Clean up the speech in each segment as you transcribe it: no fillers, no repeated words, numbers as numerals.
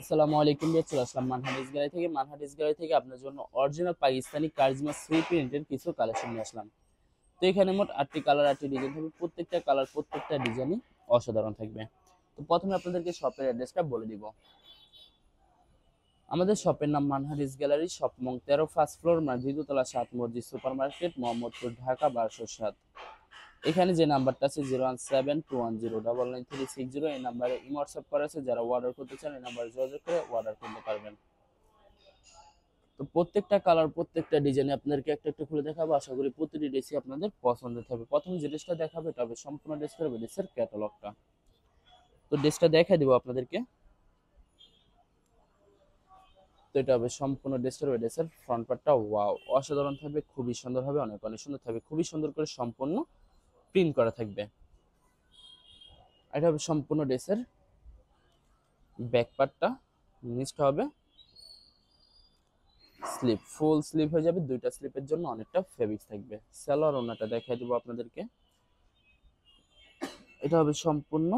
আসসালামু আলাইকুম ভাই, চলে আসলাম মানহাটিস গ্যালারি থেকে। মানহাটিস গ্যালারি থেকে আপনার জন্য অরিজিনাল পাকিস্তানি কারিজমা থ্রি প্রিন্টের কিছু কালেকশন নিয়ে আসলাম। তো এখানে মোট 8টি কালার, 8টি ডিজাইন থাকবে। প্রত্যেকটা কালার, প্রত্যেকটা ডিজাইনই অসাধারণ থাকবে। তো প্রথমে আপনাদেরকে শপের অ্যাড্রেসটা বলে দিব। আমাদের শপের নাম মানহাটিস গ্যালারি, শপ নং 13, ফার্স্ট ফ্লোর, দ্বিতীয়তলা, 7 মসজিদ সুপার মার্কেট, মোহাম্মদপুর, ঢাকা 1207। এখানে যে নাম্বারটা আছে 01721099360, এই নাম্বারে হোয়াটসঅ্যাপ করা আছে। যারা অর্ডার করতে চান এই নাম্বারে যোগাযোগ করে অর্ডার করতে পারবেন। তো প্রত্যেকটা কালার, প্রত্যেকটা ডিজাইনে আপনাদেরকে একটা একটা খুলে দেখাবো। আশা করি প্রতিটি ড্রেসই আপনাদের পছন্দ হবে। প্রথম যে ড্রেসটা দেখাবে এটা হবে সম্পূর্ণ ড্রেসটা হবে ড্রেসের ক্যাটালগটা। তো ড্রেসটা দেখাই দিব আপনাদেরকে। তো এটা হবে সম্পূর্ণ ড্রেসটার হবে ড্রেসের ফ্রন্ট পার্টটা। ওয়াও, অসাধারণ থাকবে, খুবই সুন্দর হবে, অনেক অনেক সুন্দর থাকবে, খুবই সুন্দর করে সম্পূর্ণ প্রিন্ট করা থাকবে। এটা হবে সম্পূর্ণ ড্রেসের ব্যাক পার্টটা। নিচটা হবে স্লিপ, ফুল স্লিপ হয়ে যাবে, দুইটা স্লিপের জন্য অনেকটা ফেব্রিক্স থাকবে। সালোয়ার ওনাটা দেখাই দিব আপনাদেরকে। এটা হবে সম্পূর্ণ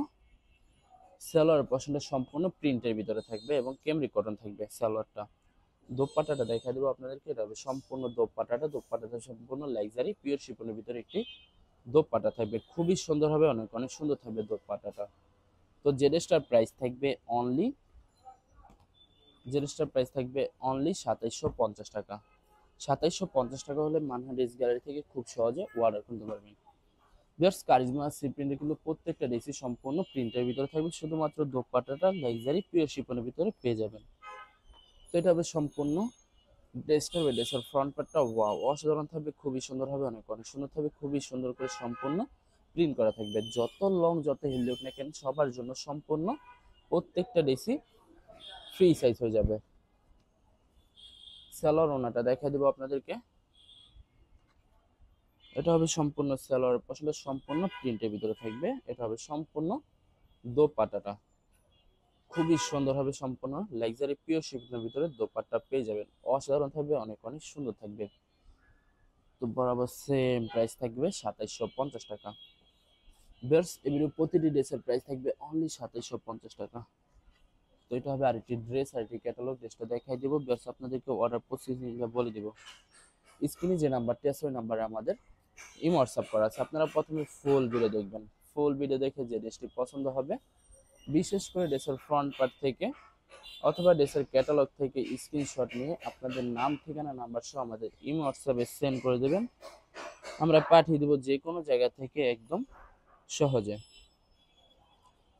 সালোয়ার পোর্শনটা সম্পূর্ণ প্রিন্টের ভিতরে থাকবে এবং কেমরি কটন থাকবে সালোয়ারটা। দোপাট্টাটা দেখাই দেবো আপনাদেরকে। এটা হবে সম্পূর্ণ দোপাট্টাটা সম্পূর্ণ লাক্সারি পিওর শিফনের ভিতরে একটি দোপাট্টা থাকবে, খুবই সুন্দর হবে, অনেক অনেক সুন্দর থাকবে দোপাট্টাটা। তো জেডেসটার প্রাইস থাকবে অনলি, জেডেসটার প্রাইস থাকবে অনলি 2750 টাকা। 2750 টাকা হলে মানহাটিস গ্যালারি থেকে খুব সহজে অর্ডার করতে পারবেন। জাস্ট কারিজমা সি প্রিন্টের কিন্তু প্রত্যেকটা ড্রেসই সম্পূর্ণ প্রিন্টের ভিতরে থাকবে, শুধুমাত্র দোপাট্টাটা লাক্সারি পিওর শিফনের ভিতরে পেয়ে যাবেন। তো এটা হবে সম্পূর্ণ ড্রেসটা, ড্রেসের ফ্রন্ট পার্টটা ওয়াও, অসাধারণ থাকবে, খুবই সুন্দর হবে, অনেক অনেক সুন্দর থাকবে, খুবই সুন্দর করে সম্পূর্ণ প্রিন্ট করা থাকবে। যত লং যত হেলদি হোক না কেন সবার জন্য সম্পূর্ণ প্রত্যেকটা ড্রেসই ফ্রি সাইজ হয়ে যাবে। সালোয়ার ওনাটা দেখাই দেবো আপনাদেরকে। এটা হবে সম্পূর্ণ সালোয়ার পছন্দ, সম্পূর্ণ প্রিন্টের ভিতরে থাকবে। এটা হবে সম্পূর্ণ দোপাট্টাটা, খুবই সুন্দর হবে, সম্পূর্ণ লাক্সারি পিওর শিফনের ভিতরে দোপাট্টা পেয়ে যাবেন। অসাধারণ থাকবে, অনেক অনেক সুন্দর থাকবে। তো বরাবর সেম প্রাইস থাকবে 2750 টাকা। বেয়ার্স এবারে প্রতিটি ড্রেসের প্রাইস থাকবে অনলি 2750 টাকা। তো এটা হবে আরেকটি ড্রেস, আরেকটি ক্যাটালগ। ড্রেসটা দেখাই দেবো। বেয়ার্স আপনাদেরকে অর্ডার প্রসেসিংটা বলে দিব। স্ক্রিনে যে নাম্বারটি আছে ওই নাম্বারে আমাদের হোয়াটসঅ্যাপ করা আছে। আপনারা প্রথমে ফুল ভিডিও দেখবেন, ফুল ভিডিও দেখে যে ড্রেসটি পছন্দ হবে, বিশেষ করে ড্রেসের ফ্রন্ট পার্ট থেকে অথবা ড্রেসের ক্যাটালগ থেকে স্ক্রিনশট নিয়ে আপনাদের নাম, ঠিকানা, নাম্বার সহ আমাদের হোয়াটসঅ্যাপে সেন্ড করে দেবেন। আমরা পাঠিয়ে দেবো যে কোনো জায়গা থেকে একদম সহজে।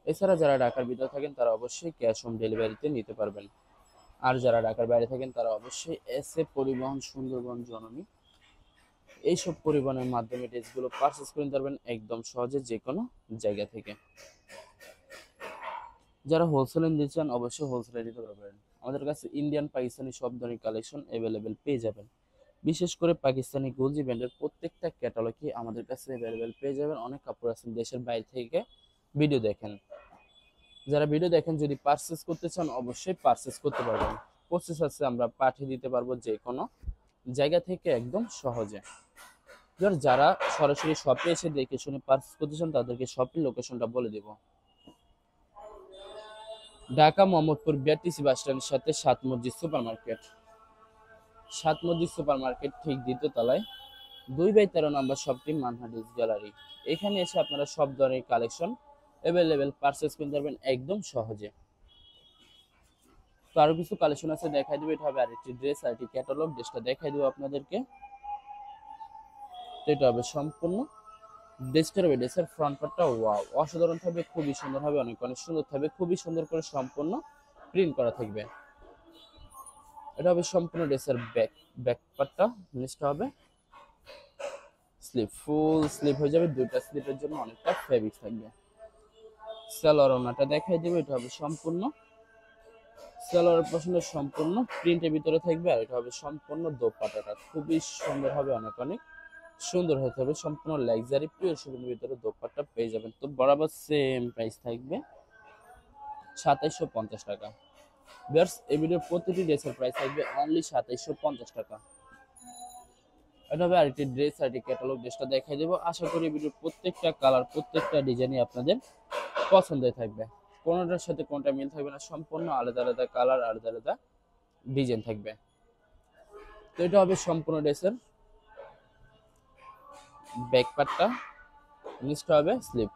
এছাড়া যারা ঢাকার ভিতরে থাকেন তারা অবশ্যই ক্যাশ অন ডেলিভারিতে নিতে পারবেন। আর যারা ঢাকার বাইরে থাকেন তারা অবশ্যই এসএ পরিবহন, সুন্দরবন, জননী এইসব পরিবহনের মাধ্যমে ড্রেসগুলো পারচেস করে নিতে পারবেন একদম সহজে যে কোনো জায়গা থেকে। যারা হোলসেলে নিতে চান অবশ্যই হোলসেলে নিতে পারবেন। আমাদের কাছে ইন্ডিয়ান, পাকিস্তানি সব ধরনের কালেকশন অ্যাভেলেবেল পেয়ে যাবেন। বিশেষ করে পাকিস্তানি গুলজি ব্র্যান্ডের প্রত্যেকটা ক্যাটালগই আমাদের কাছে অ্যাভেলেবেল পেয়ে যাবেন। অনেক কাপড় আছেন দেশের বাইরে থেকে ভিডিও দেখেন, যারা ভিডিও দেখেন যদি পারচেস করতে চান অবশ্যই পারচেস করতে পারবেন। প্রসেস আছে, আমরা পাঠিয়ে দিতে পারবো যে কোনো জায়গা থেকে একদম সহজে। যারা সরাসরি শপে এসে দেখে শুনে পারচেস করতে চান তাদেরকে শপের লোকেশনটা বলে দেব। ঢাকা মোহাম্মদপুর বিআরটিসি বাস স্ট্যান্ডের সাথে 7 মসজিদ সুপার মার্কেট, 7 মসজিদ সুপার মার্কেট ঠিক দ্বিতীয় তলায় 2/13 নম্বর শপটি মানহাটিস গ্যালারি। এখানে এসে আপনারা সব ধরনের কালেকশন অ্যাভেলেবেল পারচেস করতে পারবেন একদম সহজে। তো আরো কিছু কালেকশন আছে দেখাই দেবো। এটা হবে আরেকটি ড্রেস, আরেকটি ক্যাটালগ। ড্রেসটা দেখাই দেবো আপনাদেরকে। তো এটা হবে সম্পূর্ণ ড্রেসটার হবে ড্রেসের ফ্রন্ট পার্টটা ওয়াও, অসাধারণ থাকবে, খুবই সুন্দর হবে, অনেক অনেক সুন্দর থাকবে, খুবই সুন্দর করে সম্পূর্ণ প্রিন্ট করা থাকবে। এটা হবে সম্পূর্ণ ড্রেসের ব্যাক পার্টটা। নিচটা হবে স্লিপ, ফুল স্লিপ হয়ে যাবে, দুইটা স্লিপের জন্য অনেকটা ফেব্রিক্স থাকবে। সালোয়ার ওনাটা দেখাই দেবো। এটা হবে সম্পূর্ণ সালোয়ার পছন্দের সম্পূর্ণ প্রিন্টের ভিতরে থাকবে। আর এটা হবে সম্পূর্ণ দোপাট্টাটা, খুবই সুন্দর হবে, অনেক অনেক সুন্দর হতে হবে, সম্পূর্ণ লাক্সারি পিওর শিফনের ভিতরে দোপাট্টা পেয়ে যাবেন। তো বরাবর সেম প্রাইস থাকবে 2750 টাকা। ভিউয়ার্স এই ভিডিওর প্রতিটি ড্রেসের প্রাইস থাকবে অনলি 2750 টাকা। এটা হবে আরেকটি ড্রেস, আরেকটি ক্যাটালগ। ড্রেসটা দেখাই দেবো। আশা করি ভিডিওর প্রত্যেকটা কালার, প্রত্যেকটা ডিজাইনই আপনাদের পছন্দের থাকবে। কোনোটার সাথে কোনটা মিল থাকবে না, সম্পূর্ণ আলাদা আলাদা কালার, আলাদা আলাদা ডিজাইন থাকবে। তো এটা হবে সম্পূর্ণ ড্রেসের ব্যাক পার্টটা, নিচটা হবে স্লিপ।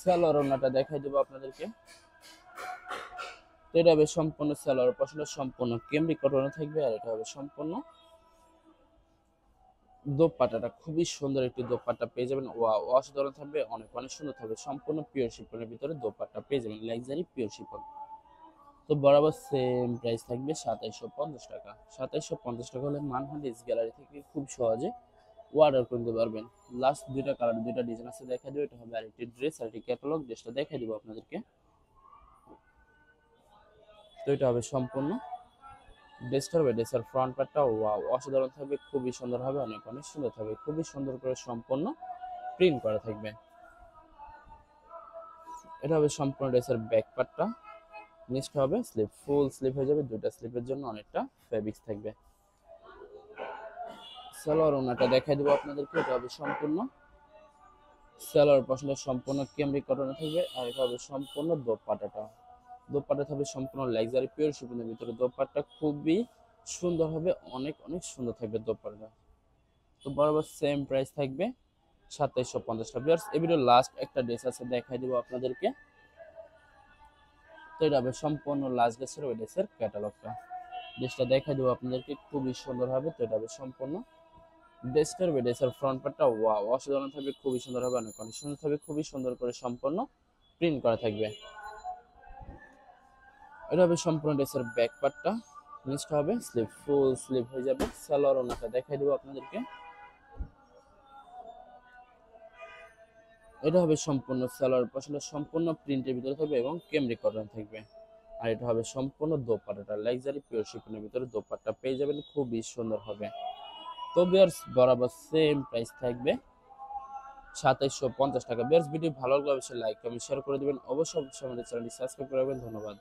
সালোয়ার ওড়নাটা দেখাই দেবো আপনাদেরকে। তো এটা হবে সম্পূর্ণ সালোয়ার পশলা, সম্পূর্ণ কেমরি কটনে থাকবে। আর এটা হবে সম্পূর্ণ দোপাট্টাটা, খুবই সুন্দর একটি দোপাট্টা পেয়ে যাবেন। ওয়াও, অসাধারণ থাকবে, অনেক অনেক সুন্দর থাকবে। সম্পূর্ণ পিওর শিফনের ভিতরে দোপাট্টা পেয়ে যাবেন, লাক্সারি পিওর শিফন। তো বরাবর সেম প্রাইস থাকবে 2750 টাকা। 2750 টাকা হলে মানহানিস গ্যালারি থেকে খুব সহজে অর্ডার করে নিতে পারবেন। লাস্ট দুইটা কালার, দুইটা ডিজাইন আছে, দেখা দেবো। এটা হবে আরেকটি ড্রেস, আরেকটি ক্যাটালগ। ড্রেসটা দেখাই দেবো আপনাদেরকে। তো এটা হবে সম্পূর্ণ ড্রেসটা হবে, ড্রেসের ফ্রন্ট পার্টটা ওয়াও অসাধারণ থাকবে, খুবই সুন্দর হবে, অনেক অনেক সুন্দর থাকবে, খুবই সুন্দর করে সম্পূর্ণ প্রিন্ট করা থাকবে। এটা হবে সম্পূর্ণ ড্রেসের ব্যাক পার্টটা, নিচটা হবে স্লিপ, ফুল স্লিপ হয়ে যাবে। দুইটা স্লিপের জন্য অনেকটা ফেব্রিক্স থাকবে। সালোয়ার ওড়নাটা দেখাই দেবো আপনাদেরকে। এটা হবে সম্পূর্ণ সালোয়ার পশমের সম্পূর্ণ কেমরি কটনে থাকবে। আর এটা হবে সম্পূর্ণ দোপাট্টাটা, দোপাট্টা থাকবে সম্পূর্ণ লাক্সারি পিওর শিফনের ভিতরে। দোপাট্টা খুবই সুন্দর হবে, অনেক অনেক সুন্দর থাকবে দোপাট্টা। তো বরাবর সেম প্রাইস থাকবে 2750 টাকা। ভিউয়ার্স, এই ভিডিও লাস্ট একটা ড্রেস আছে, দেখাই দেবো আপনাদেরকে। তো এটা হবে সম্পূর্ণ লাস্ট ড্রেসের, ওই ড্রেসের ক্যাটালগটা। ড্রেসটা দেখাই দেবো আপনাদেরকে, খুবই সুন্দর হবে। তো এটা হবে সম্পূর্ণ ড্রেসটার, ওই ড্রেসের ফ্রন্ট পার্টটা ওয়াও অসাধারণ থাকবে, খুবই সুন্দর হবে, অনেক অনেক সুন্দর থাকবে, খুবই সুন্দর করে সম্পূর্ণ প্রিন্ট করা থাকবে। এটা হবে সম্পূর্ণ ড্রেসের ব্যাক পার্টটা, নিচটা হবে স্লিপ, ফুল স্লিপ হয়ে যাবে। সালোয়ার ওড়নাটা দেখাই দেবো আপনাদেরকে। এটা হবে সম্পূর্ণ সালোয়ার পশলা, সম্পূর্ণ প্রিন্টের ভিতরে থাকবে এবং কেমরি কটন থাকবে। আর এটা হবে সম্পূর্ণ দোপাট্টাটা, লাক্সারি পিওর শিফনের ভিতরে দোপাট্টা পেয়ে যাবেন, খুবই সুন্দর হবে। তো ভিউয়ার্স, বরাবর সেম প্রাইস থাকবে 2750 টাকা। ভিউয়ার্স, ভিডিও ভালো লাগলে অবশ্যই লাইক কমেন্ট শেয়ার করে দিবেন। অবশ্যই অবশ্যই আমাদের চ্যানেলটি সাবস্ক্রাইব করে রাখবেন। ধন্যবাদ।